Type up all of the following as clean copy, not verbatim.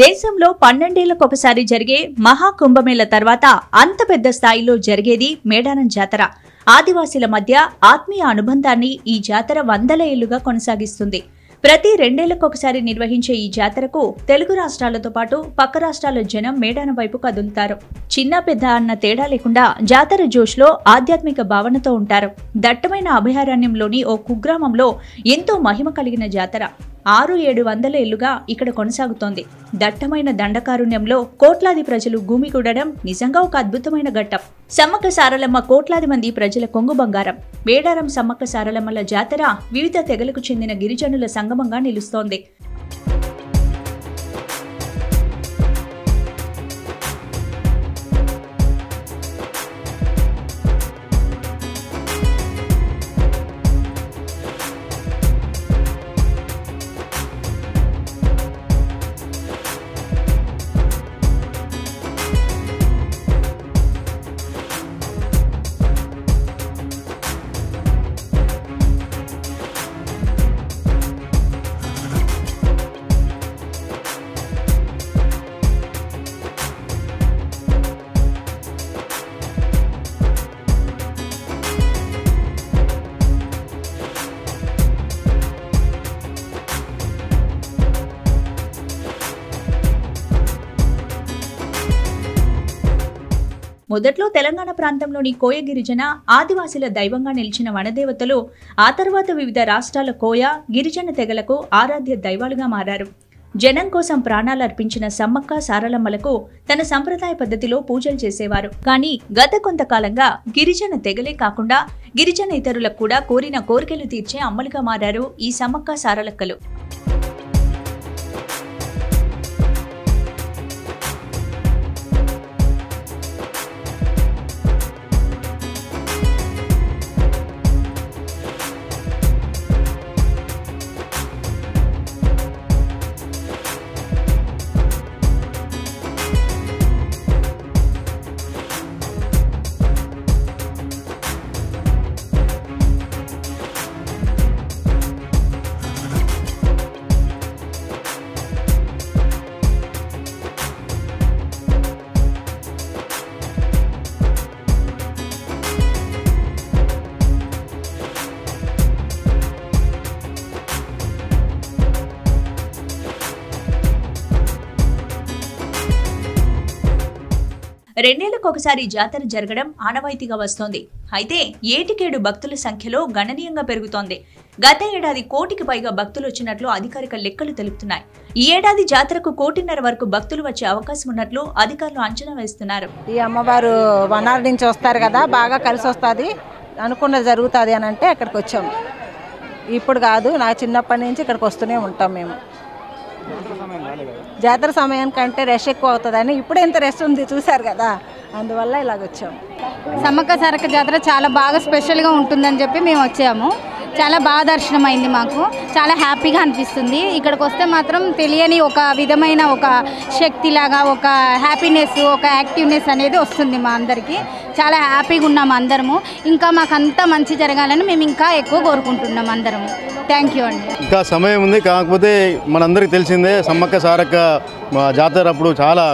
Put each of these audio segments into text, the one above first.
దేశంలో 12 ఏళ్లకొకసారి జరిగే మహాకుంభమేళ తర్వాత అంత పెద్ద స్థాయిలో జరిగేది మేడారం జాతర. ఆదివాసీల మధ్య ఆత్మీయ అనుబంధాన్ని ఈ జాతర వందల ఏళ్లుగా కొనసాగిస్తుంది. ప్రతి 2 ఏళ్లకొకసారి నిర్వహించే ఈ జాతరకు తెలుగు రాష్ట్రాలతో పాటు పక్క రాష్ట్రాల జనం మేడారం వైపు కదులుతారు. చిన్న పెద్ద అన్న తేడా లేకుండా జాతర జోష్లో ఆధ్యాత్మిక భావనతో ఉంటారు. దట్టమైన అభయారణ్యంలోని ఓ కుగ్రామంలో ఎంతో మహిమ కలిగిన జాతర 600-700 ఏళ్లుగా ఇక్కడ కొనసాగుతోంది. దట్టమైన దండకారుణ్యంలో కోట్లాది ప్రజలు గుమిగూడడం నిజంగా ఒక అద్భుతమైన ఘట్టం. సమ్మక్క సారలమ్మ కోట్లాది మంది ప్రజల కొంగు బంగారం. మేడారం సమ్మక్క సారలమ్మల జాతర వివిధ తెగలకు చెందిన గిరిజనుల సంగమంగా నిలుస్తోంది. మొదట్లో తెలంగాణ ప్రాంతంలోని కోయ గిరిజన ఆదివాసీల దైవంగా నిలిచిన వనదేవతలు ఆ తర్వాత వివిధ రాష్ట్రాల కోయ గిరిజన తెగలకు ఆరాధ్య దైవాలుగా మారారు. జనం కోసం ప్రాణాలు అర్పించిన సమ్మక్క సారలమ్మలకు తన సంప్రదాయ పద్ధతిలో పూజలు చేసేవారు. కానీ గత కొంతకాలంగా గిరిజన తెగలే కాకుండా గిరిజన ఇతరులకు కూడా కోరిన కోరికలు తీర్చే అమ్మలుగా మారారు ఈ సమ్మక్క సారలక్కలు. రెండేళ్లకొకసారి జాతర జరగడం ఆనవాయితీగా వస్తోంది. అయితే ఏటికేడు భక్తుల సంఖ్యలో గణనీయంగా పెరుగుతోంది. గత ఏడాది 1 కోటికి పైగా భక్తులు వచ్చినట్లు అధికారిక లెక్కలు తెలుపుతున్నాయి. ఈ ఏడాది జాతరకు 1.5 కోటి వరకు భక్తులు వచ్చే అవకాశం ఉన్నట్లు అధికారులు అంచనా వేస్తున్నారు. ఈ అమ్మవారు వనాల నుంచి వస్తారు కదా, బాగా కలిసి వస్తుంది, అనుకున్నది జరుగుతుంది అని అంటే ఇక్కడికి వచ్చాము. ఇప్పుడు కాదు, నా చిన్నప్పటి నుంచి ఇక్కడికి వస్తూనే ఉంటాం మేము. జాతర సమయానికంటే రష్ ఎక్కువ అవుతుందని ఇప్పుడు ఎంత రష్ ఉంది చూసారు కదా, అందువల్ల ఇలాగ వచ్చాము. సమ్మక్క సారక్క జాతర చాలా బాగా స్పెషల్గా ఉంటుందని చెప్పి మేము వచ్చాము. చాలా బాగా దర్శనం అయింది, మాకు చాలా హ్యాపీగా అనిపిస్తుంది. ఇక్కడికి వస్తే మాత్రం తెలియని ఒక విధమైన ఒక శక్తిలాగా, ఒక హ్యాపీనెస్, ఒక యాక్టివ్నెస్ అనేది వస్తుంది మా అందరికీ. చాలా హ్యాపీగా ఉన్నాము అందరము. ఇంకా మాకు అంతా మంచి జరగాలని మేము ఇంకా ఎక్కువ కోరుకుంటున్నాం అందరము. థ్యాంక్ యూ అండి. ఇంకా సమయం ఉంది, కాకపోతే మనందరికీ తెలిసిందే సమ్మక్క సారక్క జాతర అప్పుడు చాలా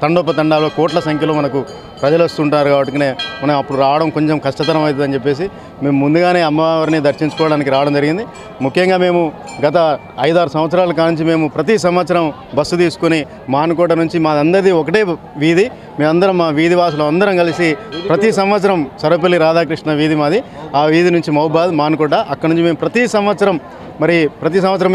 తండోపతండాలు కోట్ల సంఖ్యలో మనకు ప్రజలు వస్తుంటారు. కాబట్టి మనం అప్పుడు రావడం కొంచెం కష్టతరం అవుతుందని చెప్పేసి మేము ముందుగానే అమ్మవారిని దర్శించుకోవడానికి రావడం జరిగింది. ముఖ్యంగా మేము గత 5-6 సంవత్సరాల కాంచి మేము ప్రతి సంవత్సరం బస్సు తీసుకుని మానుకోట నుంచి మాదందరిది ఒకటే వీధి, మేమందరం మా వీధి వాసులు అందరం కలిసి ప్రతి సంవత్సరం సర్వపల్లి రాధాకృష్ణ వీధి మాది, ఆ వీధి నుంచి మహబూబాద్ మానుకోట, అక్కడ నుంచి మేము ప్రతి సంవత్సరం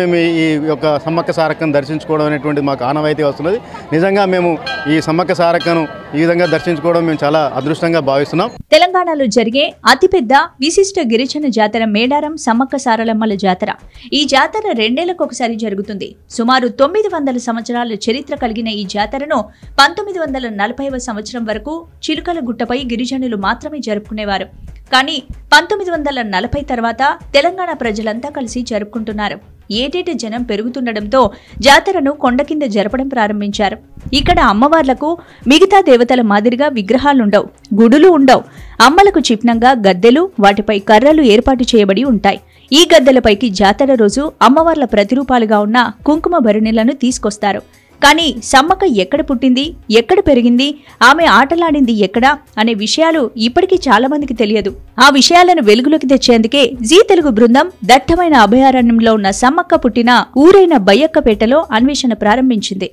మేము ఈ యొక్క సమ్మక్క సారక్కను దర్శించుకోవడం అనేటువంటిది మాకు ఆనవాయితీ వస్తున్నది. నిజంగా మేము ఈ సమ్మక్క సారక్కను ఈ విధంగా దర్శించుకోవడం మేము చాలా అదృష్టంగా భావిస్తున్నాం. తెలంగాణలో జరిగే అతిపెద్ద విశిష్ట గిరిజన జాతర మేడారం సమ్మక్క సారలమ్మల జాతర. ఈ జాతర 2 ఏళ్లకొకసారి జరుగుతుంది. సుమారు 900 సంవత్సరాల చరిత్ర కలిగిన ఈ జాతరను 1940వ సంవత్సరం వరకు చిలుకల గుట్టపై గిరిజనులు మాత్రమే జరుపుకునేవారు. కానీ 1940 తర్వాత తెలంగాణ ప్రజలంతా కలిసి జరుపుకుంటున్నారు. ఏటేటా జనం పెరుగుతుండటంతో జాతరను కొండ కింద జరపడం ప్రారంభించారు. ఇక్కడ అమ్మవార్లకు మిగతా దేవతల మాదిరిగా విగ్రహాలుండవు, గుడులు ఉండవు. అమ్మలకు చిహ్నంగా గద్దెలు, వాటిపై కర్రలు ఏర్పాటు చేయబడి ఉంటాయి. ఈ గద్దెలపైకి జాతర రోజు అమ్మవార్ల ప్రతిరూపాలుగా ఉన్న కుంకుమ భరణిలను తీసుకొస్తారు. కానీ సమ్మక్క ఎక్కడ పుట్టింది, ఎక్కడ పెరిగింది, ఆమె ఆటలాడింది ఎక్కడ అనే విషయాలు ఇప్పటికీ చాలా మందికి తెలియదు. ఆ విషయాలను వెలుగులోకి తెచ్చేందుకే జీ తెలుగు బృందం దట్టమైన అభయారణ్యంలో ఉన్న సమ్మక్క పుట్టిన ఊరైన బయ్యక్కపేటలో అన్వేషణ ప్రారంభించింది.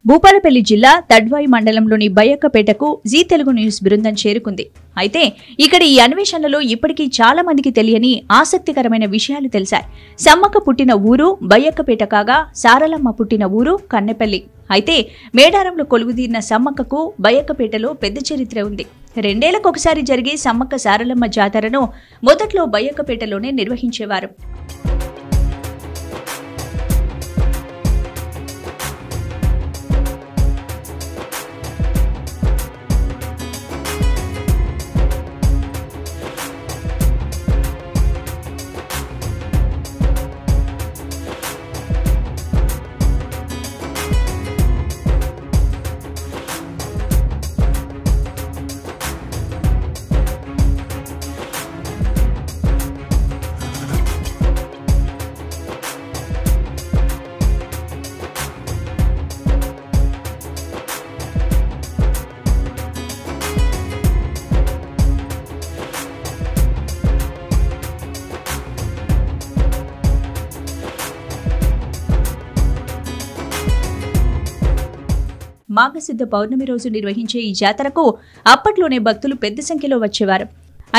భూపాలపల్లి జిల్లా తడ్వాయి మండలంలోని బయ్యక్కపేటకు జీ తెలుగు న్యూస్ బృందం చేరుకుంది. అయితే ఇక్కడ ఈ అన్వేషణలో ఇప్పటికీ చాలా మందికి తెలియని ఆసక్తికరమైన విషయాలు తెలిసాయి. సమ్మక్క పుట్టిన ఊరు బయ్యక్కపేట కాగా సారలమ్మ పుట్టిన ఊరు కన్నెపల్లి. అయితే మేడారంలో కొలువుదీరిన సమ్మక్కకు బయ్యక్కపేటలో పెద్ద చరిత్ర ఉంది. 2 ఏళ్లకొకసారి జరిగే సమ్మక్క సారలమ్మ జాతరను మొదట్లో బయ్యక్కపేటలోనే నిర్వహించేవారు. మాఘశుద్ధ పౌర్ణమి రోజు నిర్వహించే ఈ జాతరకు అప్పట్లోనే భక్తులు పెద్ద సంఖ్యలో వచ్చేవారు.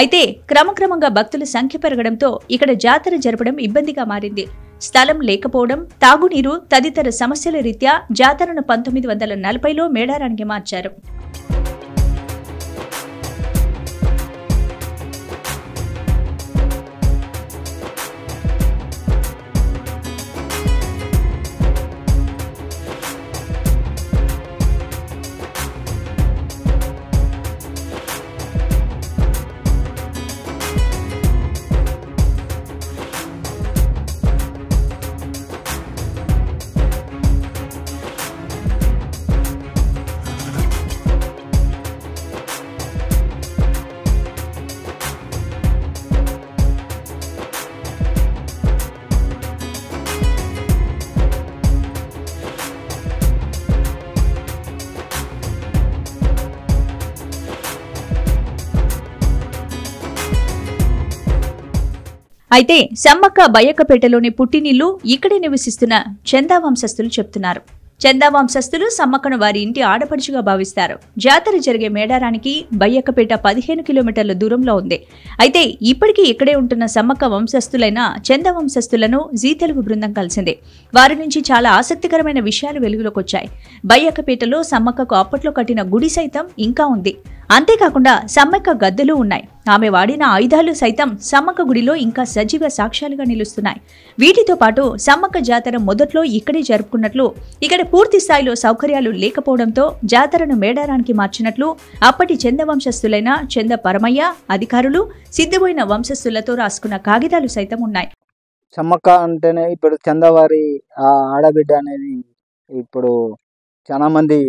అయితే క్రమక్రమంగా భక్తుల సంఖ్య పెరగడంతో ఇక్కడ జాతర జరపడం ఇబ్బందిగా మారింది. స్థలం లేకపోవడం, తాగునీరు తదితర సమస్యల రీత్యా జాతరను 1940లో మేడారానికి మార్చారు. అయితే సమ్మక్క బయ్యక్కపేటలోని పుట్టినిల్లు ఇక్కడే నివసిస్తున్న చందా వంశస్థులు చెప్తున్నారు. చందా వంశస్థులు సమ్మక్కను వారి ఇంటి ఆడపడుచుగా భావిస్తారు. జాతర జరిగే మేడారానికి బయ్యక్కపేట 15 కిలోమీటర్ల దూరంలో ఉంది. అయితే ఇప్పటికీ ఇక్కడే ఉంటున్న సమ్మక్క వంశస్థులైన చందా వంశస్థులను జీ తెలుగు బృందం కలిసింది. వారి నుంచి చాలా ఆసక్తికరమైన విషయాలు వెలుగులోకి వచ్చాయి. బయ్యక్కపేటలో సమ్మక్కకు అప్పట్లో కట్టిన గుడి సైతం ఇంకా ఉంది. అంతేకాకుండా సమ్మక్క గద్దెలు ఉన్నాయి. ఆమె వాడిన ఆయుధాలు సైతం సమ్మక్క గుడిలో ఇంకా సజీవ సాక్ష్యాలుగా నిలుస్తున్నాయి. వీటితో పాటు సమ్మక్క జాతర మొదట్లో ఇక్కడే జరుపుకున్నట్లు, ఇక్కడ పూర్తి స్థాయిలో సౌకర్యాలు లేకపోవడంతో జాతరను మేడారానికి మార్చినట్లు అప్పటి చంద వంశస్థులైన చంద పరమయ్య అధికారులు సిద్ధపోయిన వంశస్థులతో రాసుకున్న కాగితాలు సైతం ఉన్నాయి. సమ్మక్క అంటేనే ఇప్పుడు చందవారి ఆడబిడ్డ అనేది ఇప్పుడు చాలా మంది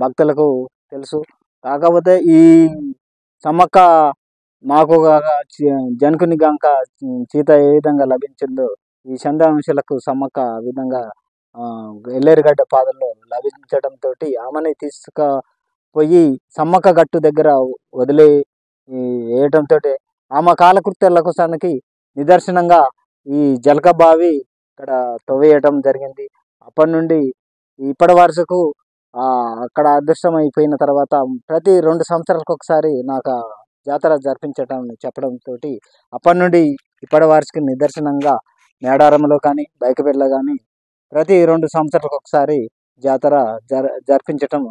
భక్తులకు తెలుసు. కాకపోతే ఈ సమ్మక్క మాకు జనకుని గంక సీత ఏ విధంగా లభించిందో ఈ చందవంశులకు సమ్మక్క విధంగా ఎల్లేరుగడ్డ పాదల్లో లభించడంతో ఆమెని తీసుకుపోయి సమ్మక్క గట్టు దగ్గర వదిలే వేయడంతో ఆమె కాలకృత్యాల కోసానికి నిదర్శనంగా ఈ జలక బావి ఇక్కడ తవ్వేయటం జరిగింది. అప్పటి నుండి ఇప్పటి వరుసకు అక్కడ అదృష్టం అయిపోయిన తర్వాత ప్రతి 2 సంవత్సరాలకు ఒకసారి నాకు జాతర జరిపించడం చెప్పడంతో అప్పటి నుండి ఇప్పటి వారికి నిదర్శనంగా మేడారంలో కానీ బైకపేటలో కానీ ప్రతి 2 సంవత్సరాలకు ఒకసారి జాతర జరిపించటం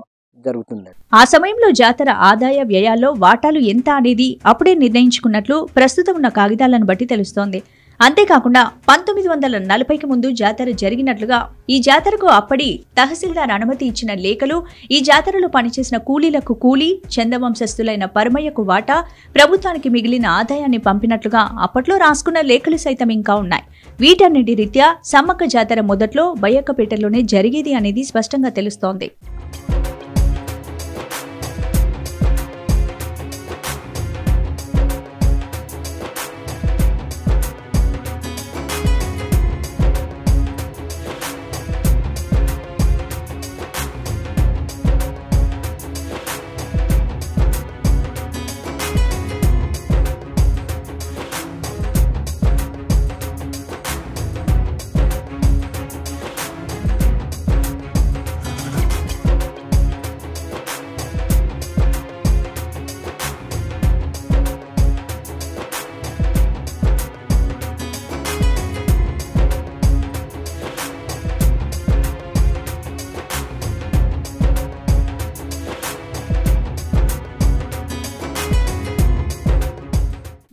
జరుగుతుంది. ఆ సమయంలో జాతర ఆదాయ వ్యయాల్లో వాటాలు ఎంత అనేది అప్పుడే నిర్ణయించుకున్నట్లు ప్రస్తుతం ఉన్న కాగితాలను బట్టి తెలుస్తోంది. అంతేకాకుండా 1940కి ముందు జాతర జరిగినట్లుగా ఈ జాతరకు అప్పటి తహసీల్దార్ అనుమతి ఇచ్చిన లేఖలు, ఈ జాతరలో పనిచేసిన కూలీలకు కూలీ, చందవంశస్థులైన పరమయ్యకు వాటా, ప్రభుత్వానికి మిగిలిన ఆదాయాన్ని పంపినట్లుగా అప్పట్లో రాసుకున్న లేఖలు సైతం ఇంకా ఉన్నాయి. వీటన్నిటి రీత్యా సమ్మక్క జాతర మొదట్లో బయ్యక్కపేటలోనే జరిగేది అనేది స్పష్టంగా తెలుస్తోంది.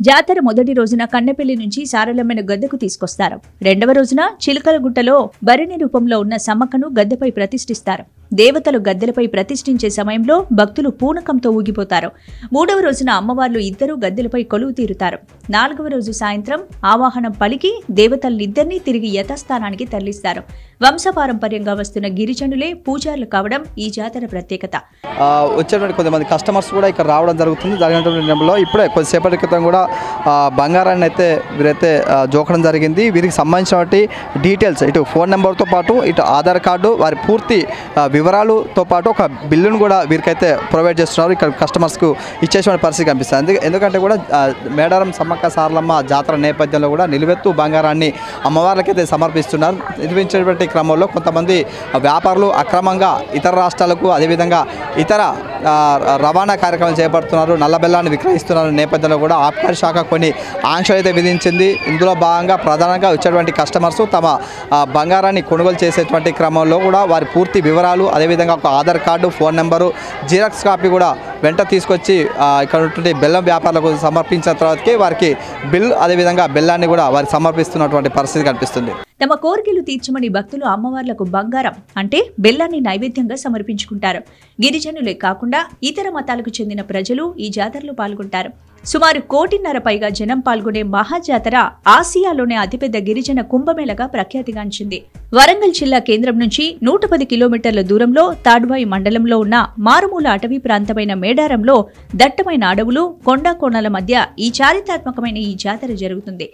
జాతర మొదటి రోజున కన్నెపల్లి నుంచి సారలమ్మను గద్దెకు తీసుకొస్తారు. రెండవ రోజున చిలకలగుట్టలో భరణి రూపంలో ఉన్న సమ్మక్కను గద్దెపై ప్రతిష్ఠిస్తారు. దేవతలు గద్దెలపై ప్రతిష్ఠించే సమయంలో భక్తులు పూనకంతో ఊగిపోతారు. మూడవ రోజున అమ్మవార్లు ఇద్దరూ గద్దెలపై కొలువు తీరుతారు. నాలుగవ రోజు సాయంత్రం ఆవాహనం పలికి దేవతలనిద్దరినీ తిరిగి యథాస్థానానికి తరలిస్తారు. వంశపారంపర్యంగా వస్తున్న గిరిజనులే పూజారులు కావడం ఈ జాతర ప్రత్యేకత. వచ్చేటువంటి కొంతమంది కస్టమర్స్ కూడా ఇక్కడ రావడం జరుగుతుంది. జరిగినటువంటి టైంలో ఇప్పుడే కొద్దిసేపటి క్రితం కూడా బంగారాన్ని అయితే వీరైతే జోకడం జరిగింది. వీరికి సంబంధించినటువంటి డీటెయిల్స్ ఇటు ఫోన్ నెంబర్తో పాటు ఇటు ఆధార్ కార్డు, వారి పూర్తి వివరాలతో పాటు ఒక బిల్లును కూడా వీరికైతే ప్రొవైడ్ చేస్తున్నారు. ఇక్కడ కస్టమర్స్కు ఇచ్చేటువంటి పరిస్థితి కనిపిస్తుంది. ఎందుకంటే కూడా మేడారం సమ్మక్క సారలమ్మ జాతర నేపథ్యంలో కూడా నిలువెత్తు బంగారాన్ని అమ్మవార్లకైతే సమర్పిస్తున్నారు. నిర్వహించేటువంటి క్రమంలో కొంతమంది వ్యాపారులు అక్రమంగా ఇతర రాష్ట్రాలకు అదేవిధంగా ఇతర రవాణా కార్యక్రమాలు చేపడుతున్నారు, నల్ల బెల్లాన్ని విక్రయిస్తున్నారు. నేపథ్యంలో కూడా ఆబ్కారీ శాఖ కొన్ని ఆంక్షలు అయితే విధించింది. ఇందులో భాగంగా ప్రధానంగా వచ్చేటువంటి కస్టమర్స్ తమ బంగారాన్ని కొనుగోలు చేసేటువంటి క్రమంలో కూడా వారి పూర్తి వివరాలు, అదేవిధంగా ఒక Aadhaar card, phone number, xerox copy కూడా వెంట తీసుకొచ్చి ఇక్కడ ఉన్నటువంటి బెల్లం వ్యాపారులకు సమర్పించిన తర్వాతకి వారికి బిల్ అదేవిధంగా బెల్లాన్ని కూడా వారికి సమర్పిస్తున్నటువంటి పరిస్థితి కనిపిస్తుంది. తమ కోరికలు తీర్చమని భక్తులు అమ్మవార్లకు బంగారం అంటే బెల్లాన్ని నైవేద్యంగా సమర్పించుకుంటారు. గిరిజనులే కాకుండా ఇతర మతాలకు చెందిన ప్రజలు ఈ జాతరలో పాల్గొంటారు. సుమారు 1.5 కోటి పైగా జనం పాల్గొనే మహాజాతర ఆసియాలోనే అతిపెద్ద గిరిజన కుంభమేళగా ప్రఖ్యాతిగాంచింది. వరంగల్ జిల్లా కేంద్రం నుంచి 110 కిలోమీటర్ల దూరంలో తాడ్వాయి మండలంలో ఉన్న మారుమూల అటవీ ప్రాంతమైన మేడారంలో దట్టమైన అడవులు, కొండా కోణాల మధ్య ఈ చారిత్రాత్మకమైన ఈ జాతర జరుగుతుంది.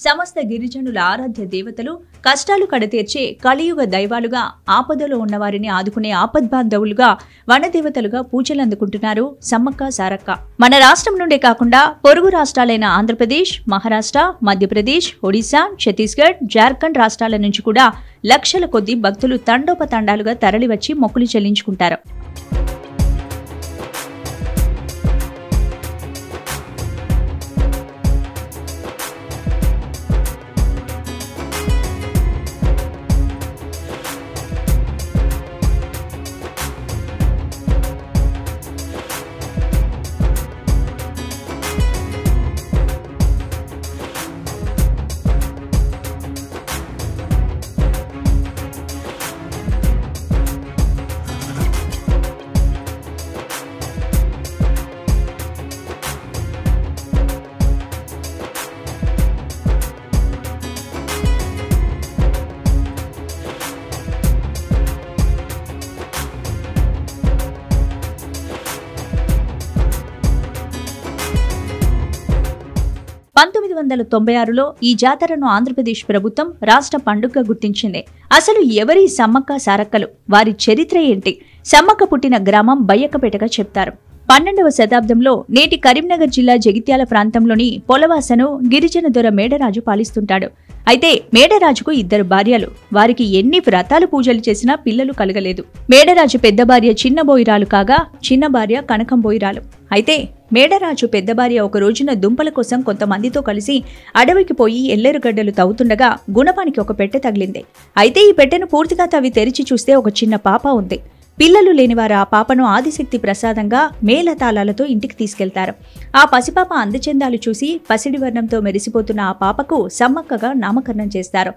సమస్త గిరిజనుల ఆరాధ్య దేవతలు, కష్టాలు కడతీర్చే కలియుగ దైవాలుగా, ఆపదలో ఉన్నవారిని ఆదుకునే ఆపద్బాంధవులుగా, వనదేవతలుగా పూజలందుకుంటున్నారు సమ్మక్క సారక్క. మన రాష్ట్రం నుండే కాకుండా పొరుగు రాష్ట్రాలైన ఆంధ్రప్రదేశ్, మహారాష్ట్ర, మధ్యప్రదేశ్, ఒడిశా, ఛత్తీస్గఢ్, జార్ఖండ్ రాష్ట్రాల నుంచి కూడా లక్షల కొద్దీ భక్తులు తండోపతండాలుగా తరలివచ్చి మొక్కులు చెల్లించుకుంటారు. 1996లో ఈ జాతరను ఆంధ్రప్రదేశ్ ప్రభుత్వం రాష్ట్ర పండుగగా గుర్తించింది. అసలు ఎవరి సమ్మక్క సారక్కలు, వారి చరిత్ర ఏంటి? సమ్మక్క పుట్టిన గ్రామం బయ్యక్కపేటగా చెప్తారు. 12వ శతాబ్దంలో నేటి కరీంనగర్ జిల్లా జగిత్యాల ప్రాంతంలోని పొలవాసను గిరిజన దొర మేడరాజు పాలిస్తుంటాడు. అయితే మేడరాజుకు 2 భార్యలు. వారికి ఎన్ని వ్రతాలు పూజలు చేసినా పిల్లలు కలగలేదు. మేడరాజు పెద్ద భార్య చిన్న బోయిరాలు కాగా చిన్న భార్య కనకం బోయిరాలు. అయితే మేడరాజు పెద్ద భార్య ఒక రోజున దుంపల కోసం కొంతమందితో కలిసి అడవికి పోయి ఎల్లేరుగడ్డలు తవ్వుతుండగా గుణపానికి ఒక పెట్టె తగిలింది. అయితే ఈ పెట్టెను పూర్తిగా తవ్వి తెరిచి చూస్తే ఒక చిన్న పాప ఉంది. పిల్లలు లేనివారు ఆ పాపను ఆదిశక్తి ప్రసాదంగా మేళతాళాలతో ఇంటికి తీసుకెళ్తారు. ఆ పసిపాప అందచందాలు చూసి పసిడి వర్ణంతో మెరిసిపోతున్న ఆ పాపకు సమ్మక్కగా నామకరణం చేస్తారు.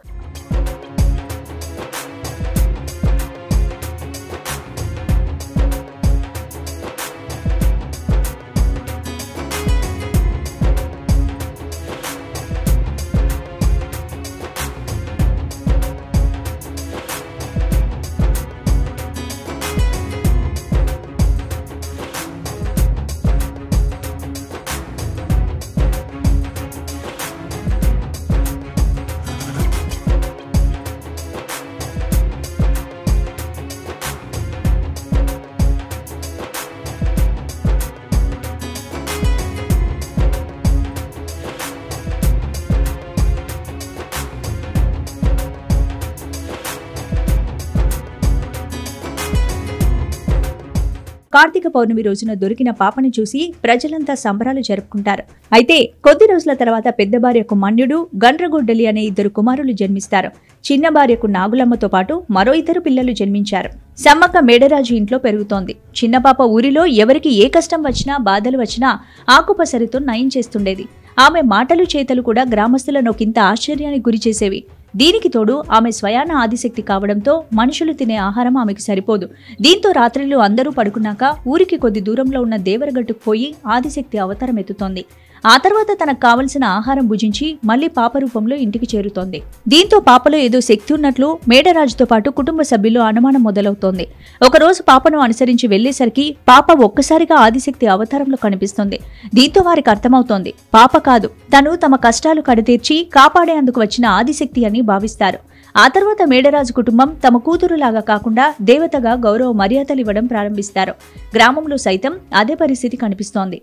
కార్తీక పౌర్ణమి రోజున దొరికిన పాపని చూసి ప్రజలంతా సంబరాలు జరుపుకుంటారు. అయితే కొద్ది రోజుల తర్వాత పెద్ద భార్యకు మన్యుడు, గండ్రగొడ్డలి అనే 2 కుమారులు జన్మిస్తారు. చిన్న భార్యకు నాగులమ్మతో పాటు మరో 2 పిల్లలు జన్మించారు. సమ్మక్క మేడరాజు ఇంట్లో పెరుగుతోంది. చిన్న పాప ఊరిలో ఎవరికి ఏ కష్టం వచ్చినా బాధలు వచ్చినా ఆకుపసరితో నయం చేస్తుండేది. ఆమె మాటలు చేతలు కూడా గ్రామస్తులను ఒకంత ఆశ్చర్యానికి గురి చేసేవి. దీనికి తోడు ఆమె స్వయాన ఆదిశక్తి కావడంతో మనుషులు తినే ఆహారం ఆమెకు సరిపోదు. దీంతో రాత్రిలో అందరూ పడుకున్నాక ఊరికి కొద్ది దూరంలో ఉన్న దేవరగట్టుకు పోయి ఆదిశక్తి అవతారం ఎత్తుతోంది. ఆ తర్వాత తనకు కావలసిన ఆహారం భుజించి మళ్లీ పాప రూపంలో ఇంటికి చేరుతోంది. దీంతో పాపలో ఏదో శక్తి ఉన్నట్లు మేడరాజుతో పాటు కుటుంబ సభ్యులు అనుమానం మొదలవుతోంది. ఒకరోజు పాపను అనుసరించి వెళ్లేసరికి పాప ఒక్కసారిగా ఆదిశక్తి అవతారంలో కనిపిస్తుంది. దీంతో వారికి అర్థమవుతోంది పాప కాదు, తను తమ కష్టాలు కడతీర్చి కాపాడేందుకు వచ్చిన ఆదిశక్తి అని భావిస్తారు. ఆ తర్వాత మేడరాజు కుటుంబం తమ కూతురులాగా కాకుండా దేవతగా గౌరవ మర్యాదలు ఇవ్వడం ప్రారంభిస్తారు. గ్రామంలో సైతం అదే పరిస్థితి కనిపిస్తోంది.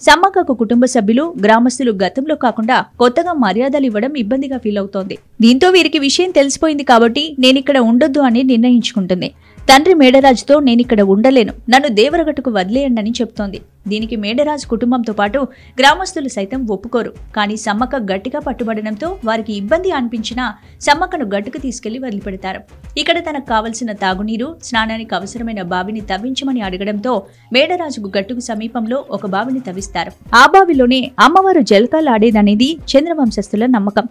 సమ్మక్కకు కుటుంబ సభ్యులు, గ్రామస్తులు గతంలో కాకుండా కొత్తగా మర్యాదలు ఇవ్వడం ఇబ్బందిగా ఫీల్ అవుతోంది. దీంతో వీరికి విషయం తెలిసిపోయింది కాబట్టి నేనిక్కడ ఉండొద్దు అని నిర్ణయించుకుంటుంది. తండ్రి మేడరాజుతో నేనిక్కడ ఉండలేను, నన్ను దేవరగట్టుకు వదిలేయండి అని చెప్తోంది. దీనికి మేడరాజు కుటుంబంతో పాటు గ్రామస్తులు సైతం ఒప్పుకోరు. కానీ సమ్మక్క గట్టిగా పట్టుబడడంతో వారికి ఇబ్బంది అనిపించినా సమ్మక్కను గట్టుకు తీసుకెళ్లి వదిలిపెడతారు. ఇక్కడ తనకు కావలసిన తాగునీరు, స్నానానికి అవసరమైన బావిని తవ్వించమని అడగడంతో మేడరాజుకు గట్టుకు సమీపంలో ఒక బావిని తవ్విస్తారు. ఆ బావిలోనే అమ్మవారు జలకాలాడేదనేది చంద్రవంశస్థుల నమ్మకం.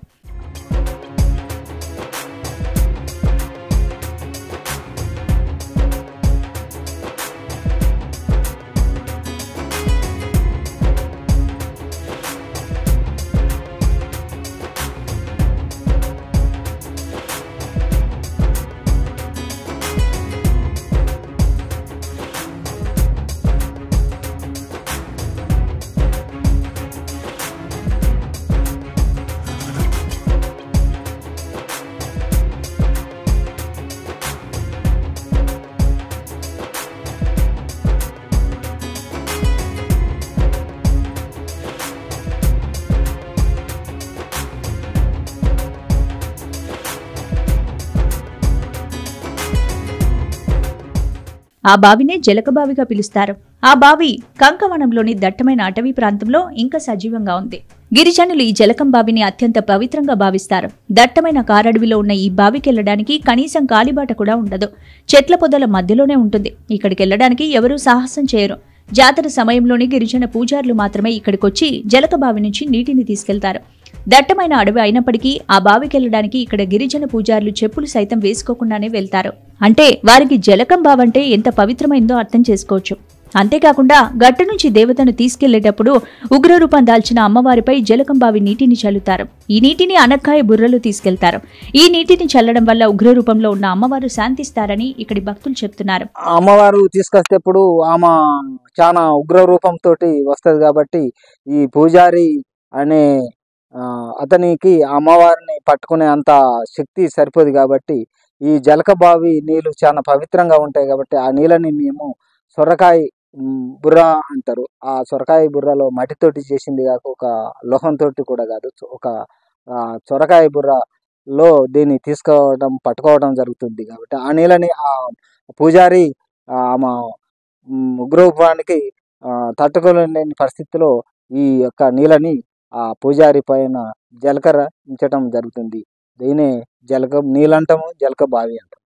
ఆ బావినే జలకబావిగా పిలుస్తారు. ఆ బావి కంకవనంలోని దట్టమైన అటవీ ప్రాంతంలో ఇంకా సజీవంగా ఉంది. గిరిజనులు ఈ జలకం బావిని అత్యంత పవిత్రంగా భావిస్తారు. దట్టమైన కారడవిలో ఉన్న ఈ బావికెళ్లడానికి కనీసం కాలిబాట కూడా ఉండదు. చెట్ల పొదల మధ్యలోనే ఉంటుంది. ఇక్కడికెళ్లడానికి ఎవరూ సాహసం చేయరు. జాతర సమయంలోని గిరిజన పూజారులు మాత్రమే ఇక్కడికొచ్చి జలక బావి నుంచి నీటిని తీసుకెళ్తారు. దట్టమైన అడవి అయినప్పటికీ ఆ బావికెళ్లడానికి ఇక్కడ గిరిజన పూజారులు చెప్పులు సైతం వేసుకోకుండానే వెళ్తారు. అంటే వారికి జలకం బావంటే ఎంత పవిత్రమైందో అర్థం చేసుకోవచ్చు. అంతేకాకుండా గట్టు నుంచి దేవతను తీసుకెళ్లేటప్పుడు ఉగ్రరూపం దాల్చిన అమ్మవారిపై జలకం బావి నీటిని చల్లుతారు. ఈ నీటిని అనక్కాయ బుర్రలు తీసుకెళ్తారు. ఈ నీటిని చల్లడం వల్ల ఉగ్రరూపంలో ఉన్న అమ్మవారు శాంతిస్తారని ఇక్కడి భక్తులు చెప్తున్నారు. అమ్మవారు తీసుకొస్తేప్పుడు ఆమె చాలా ఉగ్ర రూపంతో వస్తుంది కాబట్టి ఈ పూజారి అనే అతనికి అమ్మవారిని పట్టుకునే అంత శక్తి సరిపోదు కాబట్టి ఈ జలక బావి నీళ్ళు చాలా పవిత్రంగా ఉంటాయి కాబట్టి ఆ నీళ్ళని మేము సొరకాయ బుర్ర అంటారు. ఆ సొరకాయ బుర్రలో మట్టితోటి చేసింది కాక ఒక లోహంతో కూడా కాదు, ఒక సొరకాయ బుర్రలో దీన్ని పట్టుకోవడం జరుగుతుంది కాబట్టి ఆ నీళ్ళని ఆ పూజారి ఆమె ఉగ్రరూపానికి తట్టుకోలేని పరిస్థితిలో ఈ యొక్క నీళ్ళని ఆ పూజారి పైన జలకర ఉంచటం జరుగుతుంది. దీనే జలక నీళ్ళంటాము, జలక బావి అంటాము.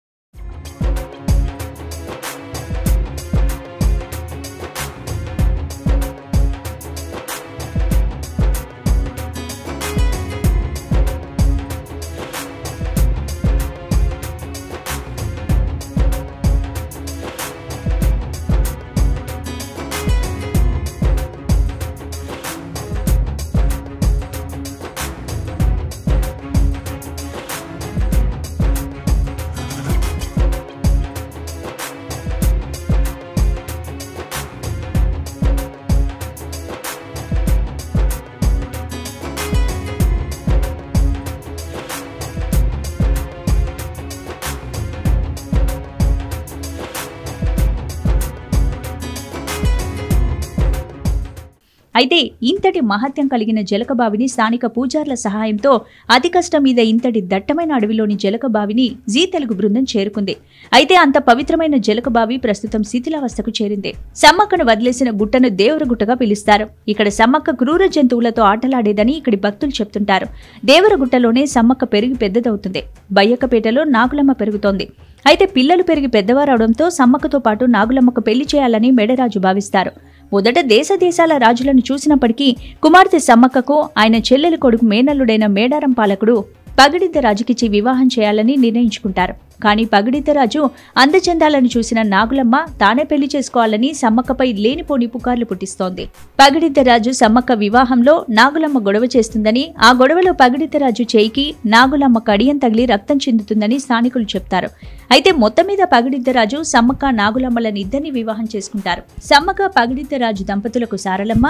అయితే ఇంతటి మహత్యం కలిగిన జలకబావిని స్థానిక పూజార్ల సహాయంతో అతి కష్టం మీద ఇంతటి దట్టమైన అడవిలోని జలకబావిని జీ తెలుగు బృందం చేరుకుంది. అయితే అంత పవిత్రమైన జలకబావి ప్రస్తుతం శిథిలావస్థకు చేరింది. సమ్మక్కను వదిలేసిన గుట్టను దేవరగుట్టగా పిలుస్తారు. ఇక్కడ సమ్మక్క క్రూర జంతువులతో ఆటలాడేదని ఇక్కడి భక్తులు చెప్తుంటారు. దేవరగుట్టలోనే సమ్మక్క పెరిగి పెద్దదవుతుంది. బయ్యక్కపేటలో నాగులమ్మ పెరుగుతోంది. అయితే పిల్లలు పెరిగి పెద్దవారవడంతో సమ్మక్కతో పాటు నాగులమ్మకు పెళ్లి చేయాలని మేడరాజు భావిస్తారు. మొదట దేశాల రాజులను చూసినప్పటికీ కుమార్తె సమ్మక్కకు ఆయన చెల్లెలి కొడుకు మేనల్లుడైన మేడారం పాలకుడు పగిడిద్దరాజుకిచ్చి వివాహం చేయాలని నిర్ణయించుకుంటారు. కానీ పగిడిద్దరాజు అందచందాలను చూసిన నాగులమ్మ తానే పెళ్లి చేసుకోవాలని సమ్మక్కపై లేనిపోని పుకార్లు పుట్టిస్తోంది. పగిడిద్దరాజు సమ్మక్క వివాహంలో నాగులమ్మ గొడవ చేస్తుందని, ఆ గొడవలో పగిడిద్దరాజు చేయికి నాగులమ్మ కడియం తగిలి రక్తం చిందుతుందని స్థానికులు చెప్తారు. అయితే మొత్తం మీద పగిడిద్దరాజు సమ్మక్క నాగులమ్మలను ఇద్దరిని వివాహం చేసుకుంటారు. సమ్మక్క పగిడిద్దరాజు దంపతులకు సారలమ్మ,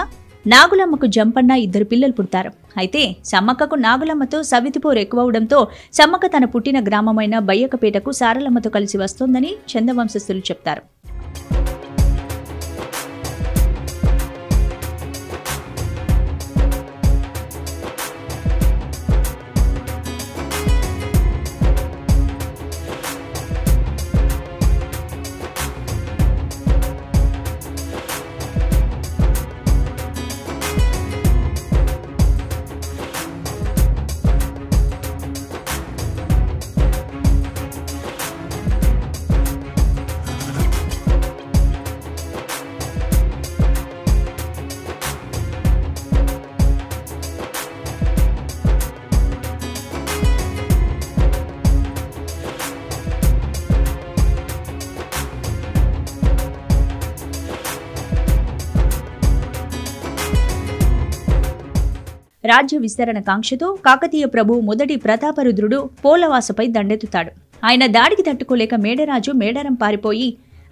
నాగులమ్మకు జంపన్న ఇద్దరు పిల్లలు పుడతారు. అయితే సమ్మక్కకు నాగులమ్మతో సవితిపోరు ఎక్కువవడంతో సమ్మక్క తన పుట్టిన గ్రామమైన బయ్యకపేటకు సారలమ్మతో కలిసి వస్తోందని చందవంశస్థులు చెప్తారు. రాజ్య విస్తరణ కాంక్షతో కాకతీయ ప్రభువు మొదటి ప్రతాపరుద్రుడు పోలవాసపై దండెత్తుతాడు. ఆయన దాడికి తట్టుకోలేక మేడరాజు మేడారం పారిపోయి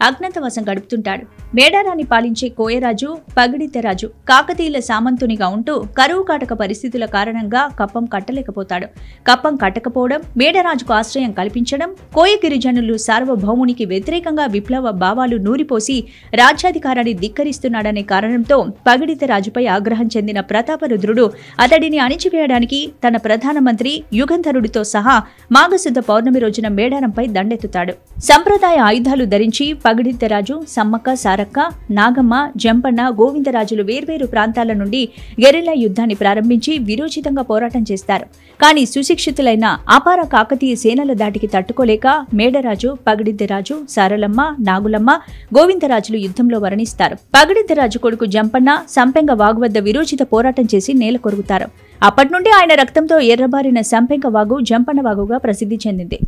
అజ్ఞాతవాసం గడుపుతుంటాడు. మేడారాన్ని పాలించే కోయరాజు పగిడిద్దరాజు కాకతీయుల సామంతునిగా ఉంటూ కరువు కాటక పరిస్థితుల కారణంగా కప్పం కట్టలేకపోతాడు. కప్పం కట్టకపోవడం, మేడరాజుకు ఆశ్రయం కల్పించడం, కోయ గిరిజనులు సార్వభౌమునికి వ్యతిరేకంగా విప్లవ భావాలు నూరిపోసి రాజ్యాధికారాన్ని ధిక్కరిస్తున్నాడనే కారణంతో పగిడిద్దరాజుపై ఆగ్రహం చెందిన ప్రతాపరుద్రుడు అతడిని అణిచివేయడానికి తన ప్రధానమంత్రి యుగంధరుడితో సహా మాఘశుద్ధ పౌర్ణమి రోజున మేడారంపై దండెత్తుతాడు. సంప్రదాయ ఆయుధాలు ధరించి పగిడిద్దరాజు, సమ్మక్క సారక్క, నాగమ్మ, జంపన్న, గోవిందరాజులు వేర్వేరు ప్రాంతాల నుండి గెరిల్లా యుద్ధాన్ని ప్రారంభించి విరోచితంగా పోరాటం చేస్తారు. కానీ సుశిక్షితులైన అపార కాకతీయ సేనల దాటికి తట్టుకోలేక మేడరాజు, పగిడిద్దరాజు, సారలమ్మ, నాగులమ్మ, గోవిందరాజులు యుద్ధంలో మరణిస్తారు. పగిడిద్దరాజు కొడుకు జంపన్న సంపెంగ వాగు వద్ద విరోచిత పోరాటం చేసి నేల కొరుగుతారు. అప్పటి నుండి ఆయన రక్తంతో ఎర్రబారిన సంపెంగ వాగు జంపన్న వాగుగా ప్రసిద్ధి చెందింది.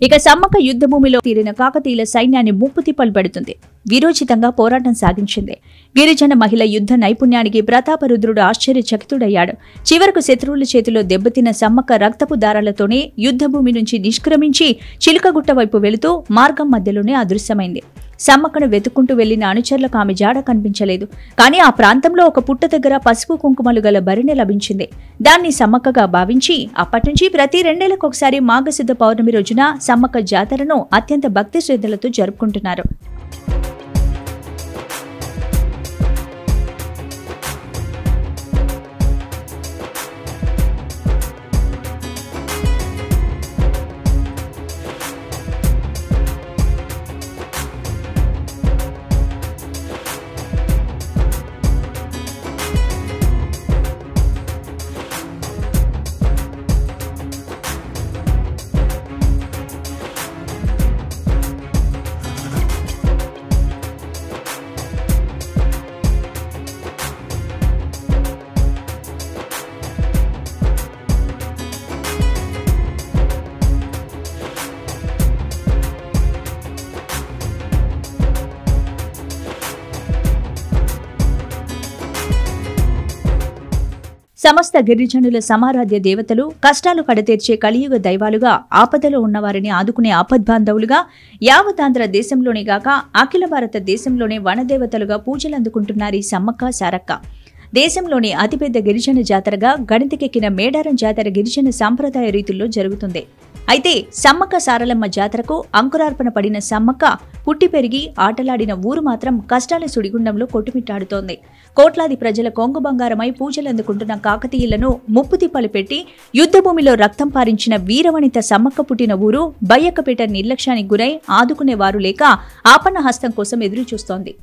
ఇక సమ్మక్క యుద్ధభూమిలో తీరిన కాకతీయుల సైన్యాన్ని ముప్పు తిప్పలు పెడుతుంది. విరోచితంగా పోరాటం సాగించింది. గిరిజన మహిళ యుద్ధ నైపుణ్యానికి ప్రతాపరుద్రుడు ఆశ్చర్యచకితుడయ్యాడు. చివరకు శత్రువుల చేతిలో దెబ్బతిన్న సమ్మక్క రక్తపు దారాలతోనే యుద్ధభూమి నుంచి నిష్క్రమించి చిలుకగుట్ట వైపు వెళుతూ మార్గం మధ్యలోనే అదృశ్యమైంది. సమ్మక్కను వెతుక్కుంటూ వెళ్లిన అనుచరులకు ఆమె జాడ కనిపించలేదు. కానీ ఆ ప్రాంతంలో ఒక పుట్ట దగ్గర పసుపు కుంకుమలు గల బరిణె లభించింది. దాన్ని సమ్మక్కగా భావించి అప్పటినుంచి ప్రతి 2 నెలలకొకసారి మాఘశుద్ధ పౌర్ణమి రోజున సమ్మక్క జాతరను అత్యంత భక్తి శ్రద్ధలతో జరుపుకుంటున్నారు. సమస్త గిరిజనుల సమారాధ్య దేవతలు, కష్టాలు కడతీర్చే కలియుగ దైవాలుగా, ఆపదలో ఉన్నవారిని ఆదుకునే ఆపద్బాంధవులుగా, యావతాంధ్ర దేశంలోనే గాక అఖిల భారత దేశంలోనే వనదేవతలుగా పూజలందుకుంటున్నారు ఈ సమ్మక్క సారక్క. దేశంలోని అతిపెద్ద గిరిజన జాతరగా గణితకెక్కిన మేడారం జాతర గిరిజన సాంప్రదాయ రీతుల్లో జరుగుతుంది. అయితే సమ్మక్క సారలమ్మ జాతరకు అంకురార్పణ పడిన సమ్మక్క పుట్టి పెరిగి ఆటలాడిన ఊరు మాత్రం కష్టాల సుడిగుండంలో కొట్టుమిట్టాడుతోంది. కోట్లాది ప్రజల కొంగు బంగారమై పూజలందుకుంటున్న కాకతీయులను ముప్పు తిప్పలు పెట్టి యుద్ధభూమిలో రక్తం పారించిన వీరవనిత సమ్మక్క పుట్టిన ఊరు బయ్యక్కపేట నిర్లక్ష్యానికి గురై ఆదుకునేవారు లేక ఆపన్న హస్తం కోసం ఎదురుచూస్తోంది.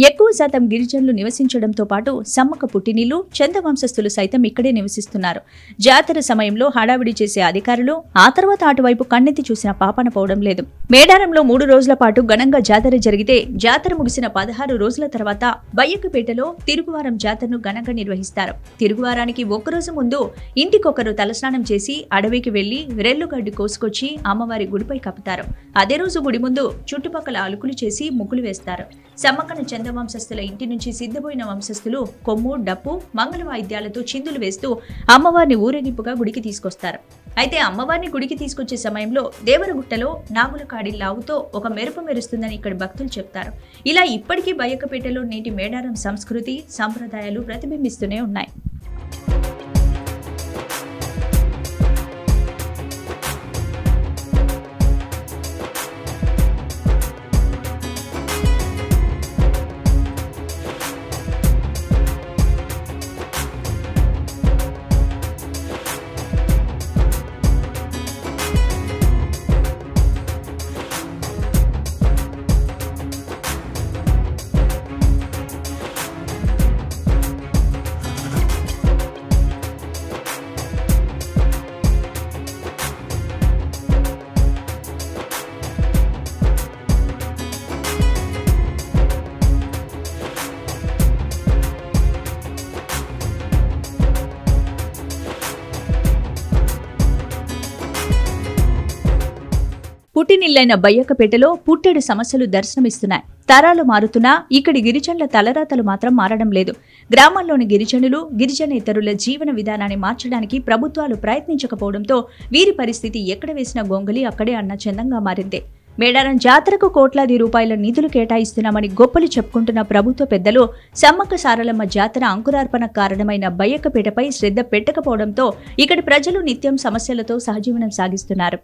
ఎక్కువ శాతం గిరిజనులు నివసించడంతో పాటు సమ్మక్క పుట్టినిల్లు చందవంశస్థులు సైతం ఇక్కడే నివసిస్తున్నారు. జాతర సమయంలో హడావిడి చేసే అధికారులు ఆ తర్వాత అటువైపు కన్నెత్తి చూసిన పాపన పోవడం లేదు. మేడారంలో 3 రోజుల పాటు ఘనంగా జాతర జరిగితే జాతర ముగిసిన 16 రోజుల తర్వాత బయ్యక్కపేటలో తిరుగువారం జాతరను ఘనంగా నిర్వహిస్తారు. తిరుగువారానికి ఒక్కరోజు ముందు ఇంటికొకరు తలస్నానం చేసి అడవికి వెళ్లి రెల్లుగడ్డి కోసుకొచ్చి అమ్మవారి గుడిపై కప్పుతారు. అదే రోజు గుడి ముందు చుట్టుపక్కల అలుకులు చేసి ముగ్గులు వేస్తారు. సమ్మక్కను చందవంశ వంశస్థుల ఇంటి నుంచి సిద్ధపోయిన వంశస్థులు కొమ్ము, డప్పు, మంగళ వాయిద్యాలతో చిందులు వేస్తూ అమ్మవారిని ఊరేగింపుగా గుడికి తీసుకొస్తారు. అయితే అమ్మవారిని గుడికి తీసుకొచ్చే సమయంలో దేవరగుట్టలో నాగుల కాడి లావుతో ఒక మెరుపు మెరుస్తుందని ఇక్కడ భక్తులు చెప్తారు. ఇలా ఇప్పటికీ బయ్యకపేటలో నేటి మేడారం సంస్కృతి, సంప్రదాయాలు ప్రతిబింబిస్తూనే ఉన్నాయి. పుట్టినిల్లైన బయ్యకపేటలో పుట్టెడు సమస్యలు దర్శనమిస్తున్నాయి. తరాలు మారుతున్నా ఇక్కడి గిరిజనుల తలరాతలు మాత్రం మారడం లేదు. గ్రామాల్లోని గిరిజనులు, గిరిజనేతరుల జీవన విధానాన్ని మార్చడానికి ప్రభుత్వాలు ప్రయత్నించకపోవడంతో వీరి పరిస్థితి ఎక్కడ వేసిన గొంగలి అక్కడే అన్న చందంగా మారింది. మేడారం జాతరకు కోట్లాది రూపాయల నిధులు కేటాయిస్తున్నామని గొప్పలు చెప్పుకుంటున్న ప్రభుత్వ పెద్దలు సమ్మక్క సారలమ్మ జాతర అంకురార్పణ కారణమైన బయ్యకపేటపై శ్రద్ధ పెట్టకపోవడంతో ఇక్కడి ప్రజలు నిత్యం సమస్యలతో సహజీవనం సాగిస్తున్నారు.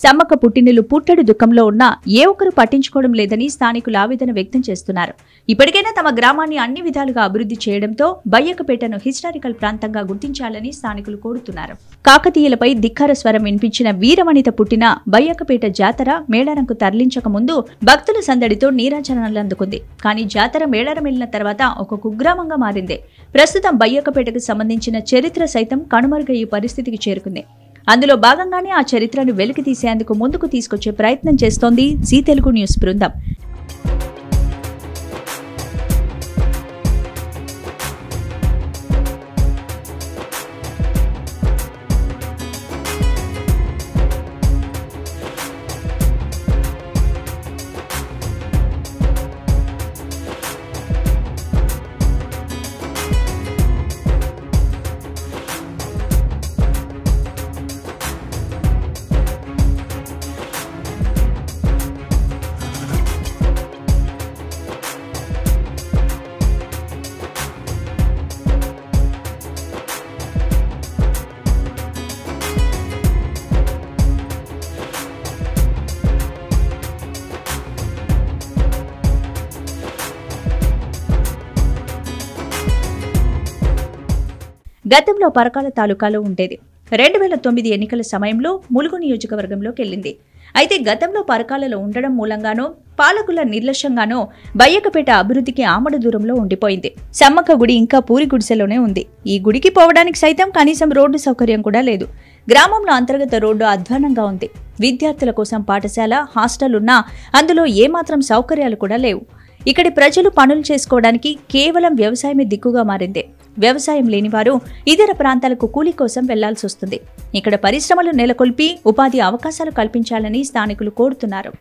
సమ్మక్క పుట్టినిల్లు పుట్టెడు దుఃఖంలో ఉన్నా ఏ ఒక్కరు పట్టించుకోవడం లేదని స్థానికులు ఆవేదన వ్యక్తం చేస్తున్నారు. ఇప్పటికైనా తమ గ్రామాన్ని అన్ని విధాలుగా అభివృద్ధి చేయడంతో బయ్యకపేటను హిస్టారికల్ ప్రాంతంగా గుర్తించాలని స్థానికులు కోరుతున్నారు. కాకతీయులపై ధిక్కార స్వరం వినిపించిన వీరవనిత పుట్టిన బయ్యకపేట జాతర మేడారంకు తరలించక ముందు భక్తుల సందడితో నీరాజనాలు అందుకుంది. కానీ జాతర మేడారం వెళ్లిన తర్వాత ఒక కుగ్రామంగా మారింది. ప్రస్తుతం బయ్యకపేటకు సంబంధించిన చరిత్ర సైతం కనుమరుగయ్యే పరిస్థితికి చేరుకుంది. అందులో భాగంగానే ఆ చరిత్రను వెలికి తీసేందుకు ముందుకు తీసుకొచ్చే ప్రయత్నం చేస్తోంది జీ తెలుగు న్యూస్ బృందం. గతంలో పరకాల తాలూకాలో ఉండేది. 2009 ఎన్నికల సమయంలో ములుగు నియోజకవర్గంలోకి వెళ్లింది. అయితే గతంలో పరకాలలో ఉండడం మూలంగానో పాలకుల నిర్లక్ష్యంగానో బయ్యకపేట అభివృద్ధికి ఆమడ దూరంలో ఉండిపోయింది. సమ్మక్క గుడి ఇంకా పూరి గుడిసెలోనే ఉంది. ఈ గుడికి పోవడానికి సైతం కనీసం రోడ్డు సౌకర్యం కూడా లేదు. గ్రామంలో అంతర్గత రోడ్డు అధ్వానంగా ఉంది. విద్యార్థుల కోసం పాఠశాల, హాస్టల్ ఉన్నా అందులో ఏమాత్రం సౌకర్యాలు కూడా లేవు. ఇక్కడి ప్రజలు పనులు చేసుకోవడానికి కేవలం వ్యవసాయమే దిక్కుగా మారింది. వ్యవసాయం లేనివారు ఇతర ప్రాంతాలకు కూలీ కోసం వెళ్లాల్సి వస్తుంది. ఇక్కడ పరిశ్రమలు నెలకొల్పి ఉపాధి అవకాశాలు కల్పించాలని స్థానికులు కోరుతున్నారు.